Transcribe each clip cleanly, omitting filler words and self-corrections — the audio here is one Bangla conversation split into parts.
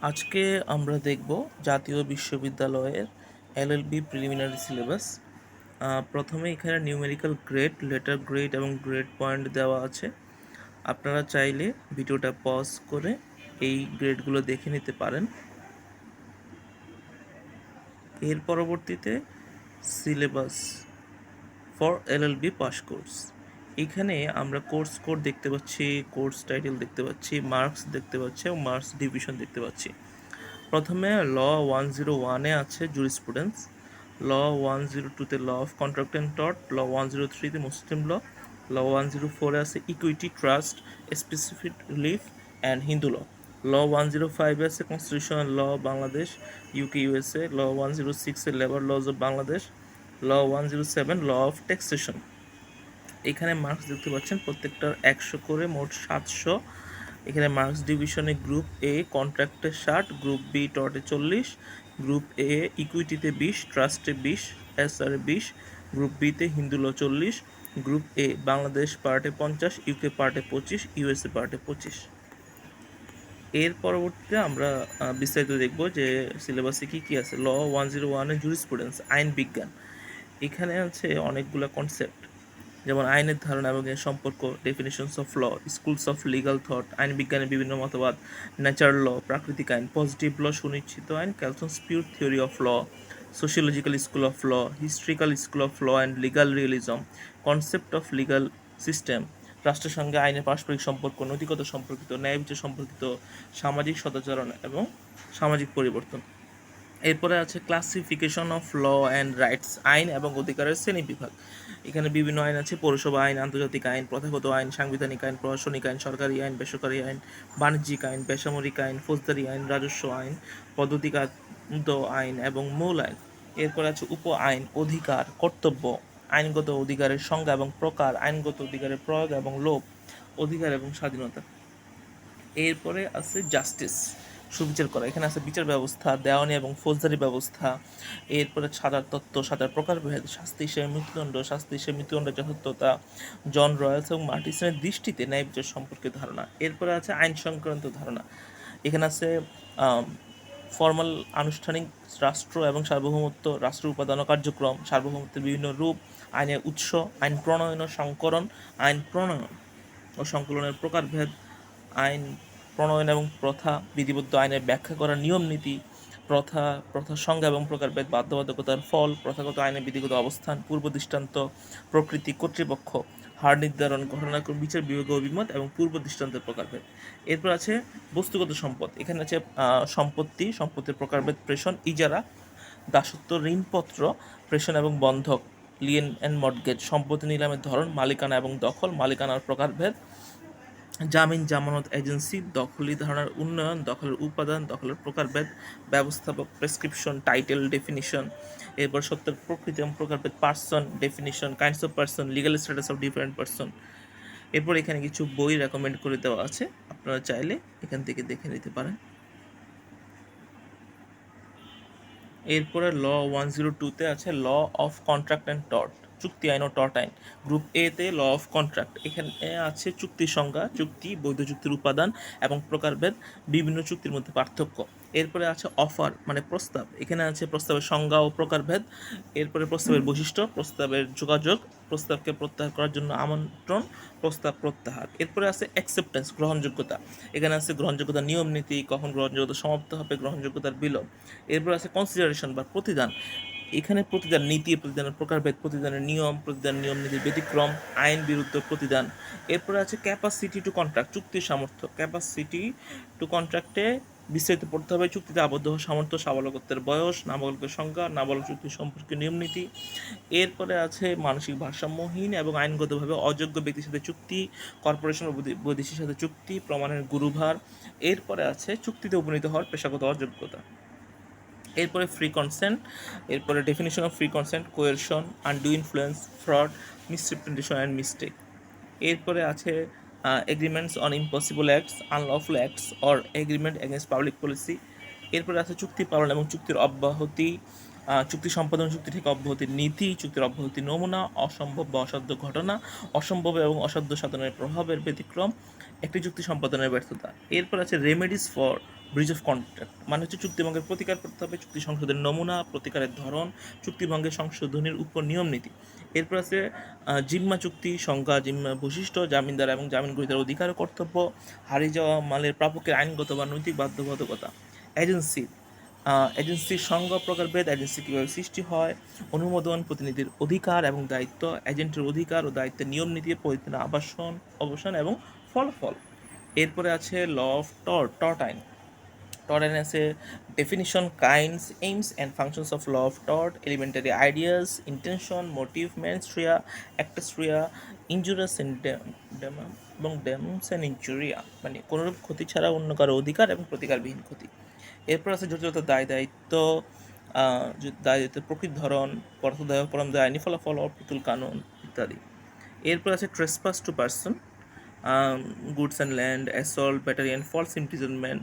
আজকে আমরা দেখব জাতীয় বিশ্ববিদ্যালয়ের এলএলবি প্রিলিমিনারি সিলেবাস। প্রথমে এখানে নিউমেরিক্যাল গ্রেড, লেটার গ্রেড এবং গ্রেড পয়েন্ট দেওয়া আছে। আপনারা চাইলে ভিডিওটা পজ করে এই গ্রেডগুলো দেখে নিতে পারেন। এর পরবর্তীতে syllabus for LLB pass course. এখানে আমরা কোর্স কোড দেখতে পাচ্ছি, কোর্স টাইটেল দেখতে পাচ্ছি, মার্কস দেখতে পাচ্ছি এবং মার্কস ডিভিশন দেখতে পাচ্ছি। প্রথমে ল 101-এ আছে জুরিসপ্রুডেন্স, ল 102-তে law of contract and tort, law 103-তে মুসলিম ল, ল 104-এ আছে equity, trust, specific relief and Hindu law, law 105-এ আছে constitutional law Bangladesh UK USA, law 106-এ labour laws of Bangladesh, law 107 law of taxation. এখানে মার্কস দেখতে পাচ্ছেন প্রত্যেকটার 100 করে, মোট 700। এখানে মার্কস ডিভিশনে গ্রুপ এ কন্ট্রাক্টে 60, গ্রুপ বি টর্টে 40, গ্রুপ এ ইকুইটিতে 20, ট্রাস্টে 20, এসআরে 20, গ্রুপ বিতে Hindu law 40, group A Bangladesh পার্টে 50, ইউকে পার্টে 25, ইউএসএ পার্টে 25। এর পরবর্তীতে আমরা বিস্তারিত দেখব যে সিলেবাসে কী কী আছে। ল 101-এ জুরিসপ্রুডেন্স, আইন বিজ্ঞান। এখানে আছে অনেকগুলো কনসেপ্ট, যেমন আইনের ধারণা এবং এর সম্পর্ক, definitions of law, schools of legal thought, আইন বিজ্ঞানের বিভিন্ন মতবাদ, ন্যাচারাল ল, প্রাকৃতিক আইন, পজিটিভ ল, সুনিশ্চিত আইন, Kelsen's pure theory of law, sociological school of law, historical school of law and legal realism, concept of legal system, রাষ্ট্রের সঙ্গে আইনের পারস্পরিক সম্পর্ক, নৈতিকতা সম্পর্কিত, ন্যায় বিচার সম্পর্কিত, সামাজিক সদাচরণ এবং সামাজিক পরিবর্তন। এরপরে আছে classification of law and rights, আইন এবং অধিকারের শ্রেণী বিভাগ। এখানে বিভিন্ন আইন আছে, পৌরসভা আইন, আন্তর্জাতিক আইন, প্রথাগত আইন, সাংবিধানিক আইন, প্রশাসনিক আইন, সরকারি আইন, বেসরকারি আইন, বাণিজ্যিক আইন, বেসামরিক আইন, ফৌজদারি আইন, রাজস্ব আইন, পদ্ধতিগত আইন এবং মূল আইন। এরপর আছে উপ আইন, অধিকার, কর্তব্য, আইনগত অধিকারের সংজ্ঞা এবং প্রকার, আইনগত অধিকারের প্রয়োগ এবং লোপ, অধিকার এবং স্বাধীনতা। এরপরে আছে জাস্টিস, সুবিচার করা। এখানে আছে বিচার ব্যবস্থা, দেওয়ানি এবং ফৌজদারি ব্যবস্থা। এরপরে সাজার তত্ত্ব, সাজার প্রকারভেদ, শাস্তি হিসেবে মৃত্যুদণ্ড, শাস্তি হিসেবে মৃত্যুদণ্ডের যথার্থতা, জন রয়্যালস এবং মার্টিসনের দৃষ্টিতে ন্যায় বিচার সম্পর্কে ধারণা। এরপরে আছে আইন সংক্রান্ত ধারণা। এখানে আছে ফর্মাল, আনুষ্ঠানিক রাষ্ট্র এবং সার্বভৌমত্ব, রাষ্ট্র উপাদান ও কার্যক্রম, সার্বভৌমত্বের বিভিন্ন রূপ, আইনের উৎস, আইন প্রণয়ন ও সংকলন, আইন প্রণয়ন ও সংকলনের প্রকারভেদ, আইন প্রণয়ন এবং প্রথা, বিধিবদ্ধ আইনের ব্যাখ্যা করা, নিয়ম নীতি, প্রথার সংজ্ঞা এবং প্রকারভেদ, বাধ্যবাধকতার ফল, প্রথাগত আইনের বিধিগত অবস্থান, পূর্ব দৃষ্টান্ত, প্রকৃতি, কর্তৃপক্ষ, হার নির্ধারণ, ঘটনাক্রম, বিচার বিভাগীয় অভিমত এবং পূর্ব দৃষ্টান্তের প্রকারভেদ। এরপর আছে বস্তুগত সম্পদ। এখানে আছে সম্পত্তির প্রকারভেদ, প্রেষণ, ইজারা, দাসত্ব, ঋণপত্র, প্রেষণ এবং বন্ধক, লিয়েন অ্যান্ড মর্টগেজ, সম্পত্তি নিলামের ধরন, মালিকানা এবং দখল, মালিকানার প্রকারভেদ, জামিন, জামানত, এজেন্সি, দখলি ধারণার উন্নয়ন, দখলের উপাদান, দখলের প্রকারভেদ, ব্যবস্থাপক, প্রেসক্রিপশন, টাইটেল, ডেফিনিশন। এরপর সত্যের প্রকৃতি এবং প্রকারভেদ, person, definition, kinds of person, legal status of different person. এরপর এখানে কিছু বই রেকমেন্ড করে দেওয়া আছে, আপনারা চাইলে এখান থেকে দেখে নিতে পারেন। এরপরে ল 102-তে আছে law of contract and tort, চুক্তি আইন ও টর্ট আইন। গ্রুপ এতে ল অফ কন্ট্রাক্ট, এখানে আছে চুক্তির সংজ্ঞা, চুক্তি, বৈধ চুক্তির উপাদান এবং প্রকারভেদ, বিভিন্ন চুক্তির মধ্যে পার্থক্য। এরপরে আছে অফার মানে প্রস্তাব, এখানে আছে প্রস্তাবের সংজ্ঞা ও প্রকারভেদ। এরপরে প্রস্তাবের বৈশিষ্ট্য, প্রস্তাবের যোগাযোগ, প্রস্তাবকে প্রত্যাহার করার জন্য আমন্ত্রণ, প্রস্তাব প্রত্যাহার। এরপরে আছে অ্যাকসেপ্টেন্স, গ্রহণযোগ্যতা। এখানে আছে গ্রহণযোগ্যতার নিয়ম নীতি, কখন গ্রহণযোগ্যতা সমাপ্ত হবে, গ্রহণযোগ্যতার বিলোপ। এরপর আছে কনসিডারেশন বা প্রতিদান। এখানে প্রতিদান নীতি, প্রতিদানের প্রকারভেদ, প্রতিদানের নিয়ম, প্রতিদান নিয়ম নীতির ব্যতিক্রম, আইন বিরুদ্ধ প্রতিদান। এরপরে আছে ক্যাপাসিটি টু কন্ট্রাক্ট, চুক্তির সামর্থ্য। ক্যাপাসিটি টু কন্ট্রাক্টে বিস্তারিত পড়তে হবে চুক্তিতে আবদ্ধ হওয়ার সামর্থ্য, সাবালকত্বের বয়স, নাবালকের সংখ্যা, নাবালক চুক্তি সম্পর্কে নিয়ম নীতি। এরপরে আছে মানসিক ভারসাম্যহীন এবং আইনগতভাবে অযোগ্য ব্যক্তির সাথে চুক্তি, কর্পোরেশন ও বৈদেশির সাথে চুক্তি, প্রমাণের গুরুভার। এরপরে আছে চুক্তিতে উপনীত হওয়ার পেশাগত অযোগ্যতা। এরপরে ফ্রি কনসেন্ট, এরপরে definition of free consent, coercion, undue influence, fraud, misrepresentation and mistake. এরপরে আছে agreements on impossible acts, unlawful acts or agreement against public policy. এরপরে আছে চুক্তি পালন এবং চুক্তির অব্যাহতি, চুক্তি সম্পাদন, চুক্তি থেকে অব্যাহতির নীতি, চুক্তির অব্যাহতির নমুনা, অসম্ভব বা অসাধ্য ঘটনা, অসম্ভব এবং অসাধ্য সাধনের প্রভাবের ব্যতিক্রম, একটি চুক্তি সম্পাদনের ব্যর্থতা। এরপর আছে remedies for breach of contract, মানে হচ্ছে চুক্তিভঙ্গের প্রতিকার করতে হবে, চুক্তি সংশোধনের নমুনা, প্রতিকারের ধরন, চুক্তিভঙ্গের সংশোধনের উপর নিয়ম নীতি। এরপর আছে জিম্মা চুক্তি সংজ্ঞা, জিম্মা বৈশিষ্ট্য, জামিনদার এবং জামিন গ্রহীতার অধিকার ও কর্তব্য, হারিয়ে যাওয়া মালের প্রাপকের আইনগত বা নৈতিক বাধ্যবাধকতা। এজেন্সি, এজেন্সির সংজ্ঞা প্রকারভেদ, এজেন্সি কীভাবে সৃষ্টি হয়, অনুমোদন, প্রতিনিধির অধিকার এবং দায়িত্ব, এজেন্টের অধিকার ও দায়িত্বের নিয়ম নীতি, পরিচালনা আবাসন অবসান এবং ফলাফল। এরপরে আছে ল অফ টর্ট আইন। টর্ট আইন আছে definition, kinds, aims and functions of law of tort, elementary ideas, intention, motive, mens rea, actus rea, injuria এবং ডেমস অ্যান্ড ইনজুরিয়া, মানে কোনোরূপ ক্ষতি ছাড়া অন্য কারো অধিকার এবং প্রতিকারবিহীন ক্ষতি। এরপর আছে জটিলতা, দায় দায়িত্ব, দায় দায়িত্বের প্রকৃত ধরন, পরদায় পরমদায় আইনি ফলাফল, অপ্রতুল কানুন ইত্যাদি। এরপর আছে trespass to person, goods and land, assault, battery and false imprisonment,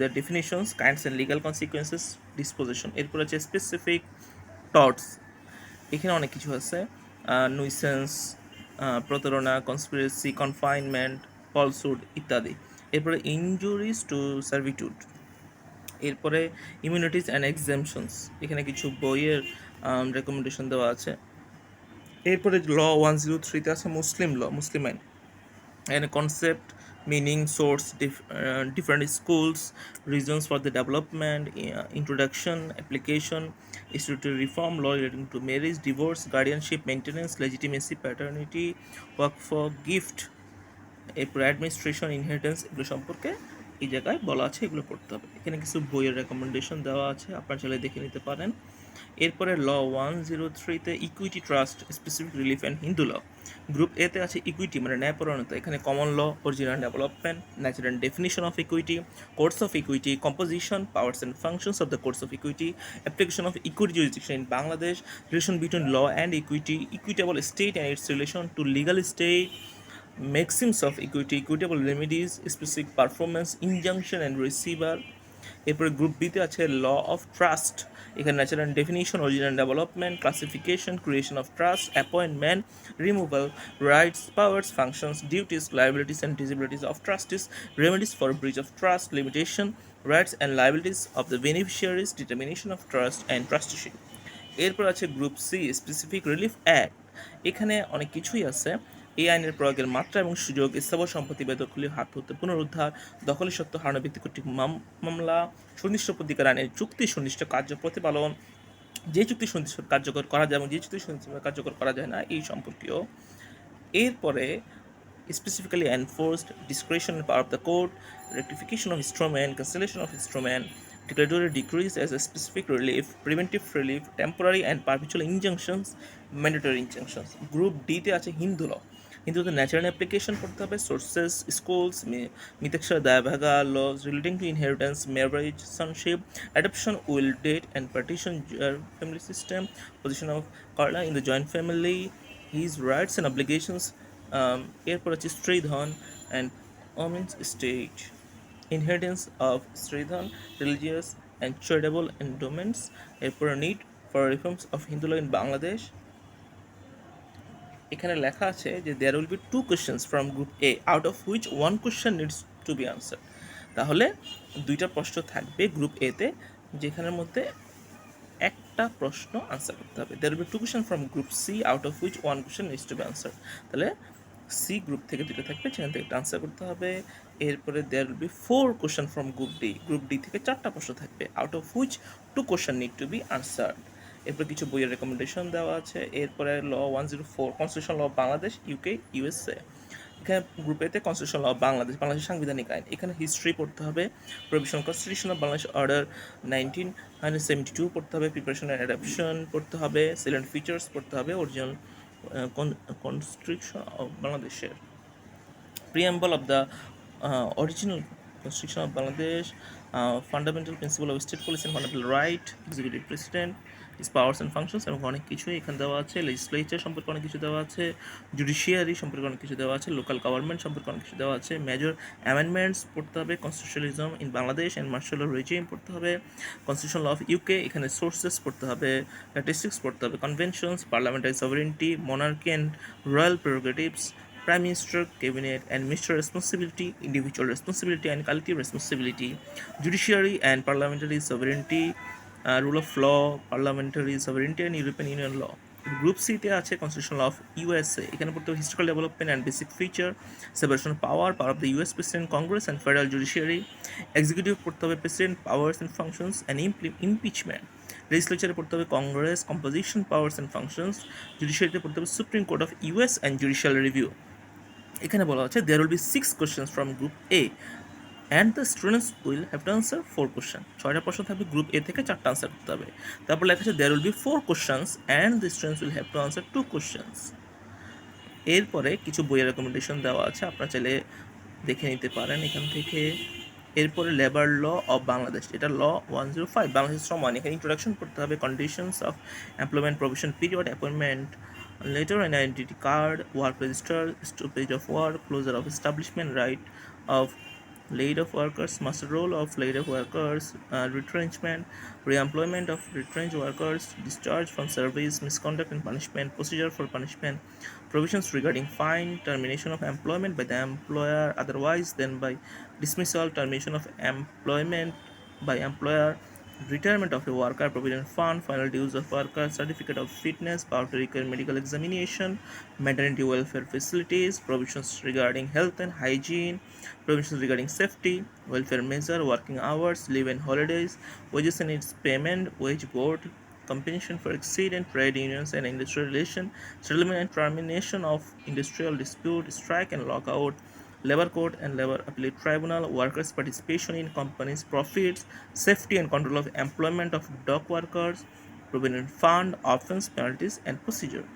their definitions, kinds and legal consequences, disposition. এরপর আছে স্পেসিফিক টর্টস, এখানে অনেক কিছু আছে, নুইসেন্স, প্রতারণা, কনস্পিরেসি, কনফাইনমেন্ট, ফলসুড ইত্যাদি। এরপরে ইনজুরিজ টু সার্ভিটিউড। এরপরে ইমিউনিটিস অ্যান্ড এক্সামশনস, এখানে কিছু বইয়ের রেকমেন্ডেশন দেওয়া আছে। এরপরে ল 103-তে আছে মুসলিম ল, মুসলিম আইন, and a concept, meaning, source, different schools, reasons for the development, introduction, application, statutory reform, law relating to marriage, divorce, guardianship, maintenance, legitimacy, paternity, work for gift, এরপর অ্যাডমিনিস্ট্রেশন, ইনহেরিটেন্স, এগুলো সম্পর্কে এই জায়গায় বলা আছে, এগুলো পড়তে হবে। এখানে কিছু বইয়ের রেকমেন্ডেশন দেওয়া আছে, আপনারা চাইলে দেখে নিতে পারেন। এরপরে ল 103-তে equity, trust, specific relief and Hindu law. Group এতে আছে ইকুইটি মানে ন্যায়পরায়ণতা, এখানে common law, original development, natural definition of equity, courts of equity, composition, powers and functions of the courts of equity, application of equity jurisdiction in Bangladesh, relation between law and equity, equitable state and its relation to legal state, maxims of equity, equitable remedies, specific performance, injunction and receiver. এরপরে গ্রুপ বিতে আছে ল অফ ট্রাস্ট, এখানে natural definition, original development, classification, creation of trust, appointment, removal, rights, powers, functions, duties, liabilities and disabilities of trustees, remedies for breach of trust, limitation, rights and liabilities of the beneficiaries, determination of trust and trusteeship. এরপর আছে group C, specific relief act, এখানে অনেক কিছুই আছে। এই আইনের প্রয়োগের মাত্রা এবং সুযোগ, স্থাবর সম্পত্তি বেদখলি হাত হতে পুনরুদ্ধার, দখলের সত্ত্ব হারানো ব্যক্তি কর্তৃক মামলা, সুনির্দিষ্ট প্রতিকার আইনের চুক্তি সুনির্দিষ্ট কার্য প্রতিপালন, যে চুক্তি সুনির্দিষ্ট কার্যকর করা যায় এবং যে চুক্তি সুনির্দিষ্ট কার্যকর করা যায় না এই সম্পর্কীয়। এরপরে specifically enforced, discretion and power of the court, rectification of instrument, cancellation of instrument, declaratory decrees as a specific relief, preventive relief, temporary and perpetual injunctions, mandatory injunctions. Group D তে আছে হিন্দু ল, হিন্দুতে ন্যাচারাল অ্যাপ্লিকেশন করতে হবে, sources, schools, Mitakshara Dayabhaga, laws relating to inheritance, marriage, sonship, adoption, will, debt and partition, family system, position of karta in the joint family, his rights and obligations. এরপর আছে stridhan and women's state, inheritance of stridhan, religious and charitable endowments. এরপর need for reforms of Hindu law in Bangladesh. এখানে লেখা আছে যে there will be 2 questions from group A out of which 1 question needs to be answer, তাহলে 2টা প্রশ্ন থাকবে গ্রুপ এতে, যেখানের মধ্যে একটা প্রশ্ন আনসার করতে হবে। There will be 2 question from group C out of which 1 question needs to be answer, তাহলে সি গ্রুপ থেকে 2টা থাকবে, সেখান থেকে একটা আনসার করতে হবে। এরপরে there will be 4 question from group D, group D থেকে 4টা প্রশ্ন থাকবে, out of which 2 question need to be answered. এরপর কিছু বইয়ের রেকমেন্ডেশন দেওয়া আছে। এরপরে law 104, constitution law of Bangladesh, UK, USA. এখানে গ্রুপ এতে কনস্টিটিউশন ল অফ বাংলাদেশ, বাংলাদেশের সাংবিধানিক আইন, এখানে হিস্ট্রি পড়তে হবে, provisional constitution of Bangladesh order 1972 পড়তে হবে, প্রিপারেশন অ্যান্ড অ্যাডাপশন পড়তে হবে, সিলেন্ট ফিচার্স পড়তে হবে, অরিজিনাল কনস্টিটিউশন অফ বাংলাদেশের, preamble of the original constitution of Bangladesh, fundamental principle of state policy and fundamental right, executive president, is powers and functions এবং অনেক কিছুই এখানে দেওয়া আছে। লেজিসলেচার সম্পর্কে অনেক কিছু দেওয়া আছে, জুডিশিয়ারি সম্পর্কে অনেক কিছু দেওয়া আছে, লোকাল গভর্নমেন্ট সম্পর্কে অনেক কিছু দেওয়া আছে, মেজর অ্যামেন্ডমেন্টস পড়তে হবে, constitutionalism in Bangladesh and martial law regime পড়তে হবে, কনস্টিটিউশন ল অফ ইউকে, এখানে সোর্সেস পড়তে হবে, স্ট্যাটিস্টিক্স পড়তে হবে, conventions, parliamentary sovereignty, monarchy and royal prerogatives, Prime Minister, Cabinet, and Minister responsibility, individual responsibility, and collective responsibility, judiciary and parliamentary sovereignty, rule of law, parliamentary sovereignty, and European Union law. Group সিতে আছে কনস্টিটিউশন ল অফ ইউএসএ, এখানে পড়তে হবে historical development and basic feature, separation power of the US president, congress and federal judiciary, executive পড়তে হবে president, powers and functions and impeachment, লেজিসলেচারে পড়তে হবে congress, composition, powers and functions, জুডিশিয়ারিতে পড়তে হবে supreme court of US and judicial review. এখানে বলা হচ্ছে there will be 6 questions from group A and the students will have to answer 4 question. 6টা প্রশ্ন থাকবে, গ্রুপ এ থেকে 4টা আনসার করতে হবে। তারপর লেখা আছে there will be 4 questions and the students will have to answer 2 questions. এরপরে কিছু বইয়ের রেকমেন্ডেশন দেওয়া আছে, আপনারা চাইলে দেখে নিতে পারেন এখান থেকে। এরপরে লেবার ল অফ বাংলাদেশ, এটা ল 105, বাংলাদেশের শ্রম আইন। এখানে ইন্ট্রোডাকশন করতে হবে, conditions of employment, provision period, appointment letter and identity card, work register, stoppage of work, closure of establishment, right of laid off workers, master role of laid off workers, retrenchment, re-employment of retrenched workers, discharge from service, misconduct and punishment, procedure for punishment, provisions regarding fine, termination of employment by the employer otherwise than by dismissal, termination of employment by employer, retirement of a worker provident fund, final dues of worker, certificate of fitness, power to require medical examination, maternity welfare facilities, provisions regarding health and hygiene, provisions regarding safety, welfare measure, working hours, leave and holidays, wages and its payment, wage board, compensation for accident, trade unions and industrial relation, settlement and termination of industrial dispute, strike and lockout, labor court and labor appellate tribunal, workers' participation in companies' profits, safety and control of employment of dock workers, provident fund, offense, penalties and procedure.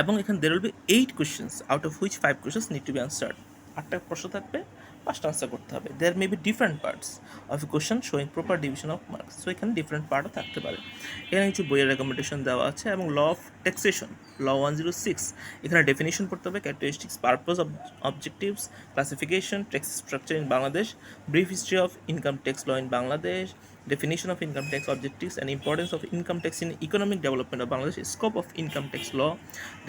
এবং এখানে there will be 8 questions out of which 5 questions need to be answered. 8টা প্রশ্ন থাকবে, 5টা আনসার করতে হবে। there may be different parts of a question showing proper division of marks, so এখানে ডিফারেন্ট পার্টও থাকতে পারে। এখানে কিছু বইয়ের রেকমেন্ডেশন দেওয়া আছে এবং ল অফ ট্যাক্সেশন, ল 106, এখানে ডেফিনিশন পড়তে হবে, characteristics, purpose, objectives, classification, tax structure in Bangladesh, brief history of income tax law in Bangladesh, definition of income tax objectives and importance of income tax in economic development of Bangladesh, scope of income tax law,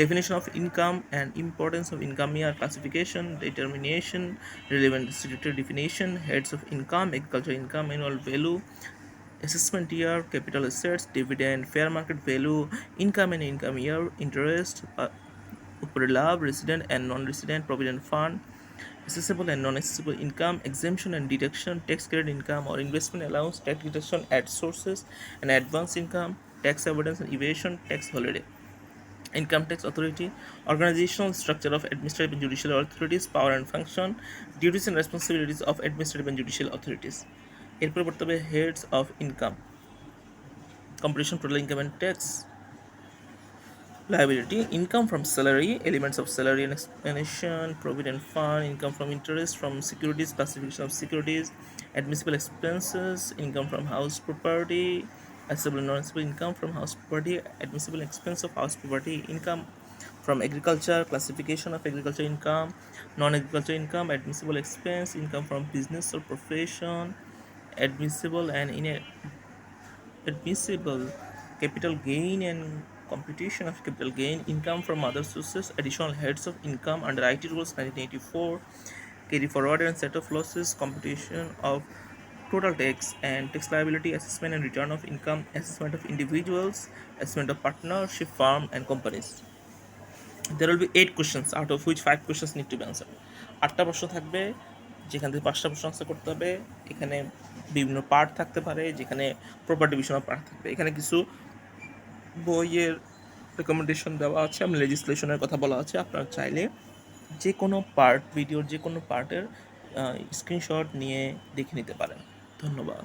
definition of income and importance of income year, classification, determination, relevant statutory definition, heads of income, agricultural income, annual value, assessment year, capital assets, dividend, fair market value, income and income year, interest, lab, resident and non-resident provident fund, accessible and non-accessible income, exemption and deduction, tax credit income or investment allowance, tax deduction at sources and advance income, tax avoidance and evasion, tax holiday. Income tax authority, organizational structure of administrative and judicial authorities, power and function, duties and responsibilities of administrative and judicial authorities. এরপর পড়তে হবে heads of income, computation total income and tax, liability, income from salary, elements of salary and explanation, provident fund, income from interest from securities, classification of securities, admissible expenses, income from house property, accessible and non-accessible income from house property, admissible expense of house property, income from agriculture, classification of agriculture income, non-agriculture income, admissible expense, income from business or profession, admissible and inadmissible capital gain and computation of capital gain, income from other sources, additional heads of income under IT rules 1984, carry forward and set of losses, computation of total tax and tax liability, assessment and return of income, assessment of individuals, assessment of partnership, firm and companies. There will be 8 questions out of which 5 questions need to be answered. 8টা প্রশ্ন থাকবে, যেখান থেকে 5টা প্রশ্ন আনসার করতে হবে। এখানে বিভিন্ন পার্ট থাকতে পারে, যেখানে প্রপার ডিভিশন অফ পার্ট থাকবে। এখানে কিছু বইয়ের রেকমেন্ডেশন দেওয়া আছে, আমি লেজিসলেশনের কথা বলা আছে। আপনারা চাইলে যে কোনো পার্ট, ভিডিওর যে কোনো পার্টের স্ক্রিনশট নিয়ে দেখে নিতে পারেন। ধন্যবাদ।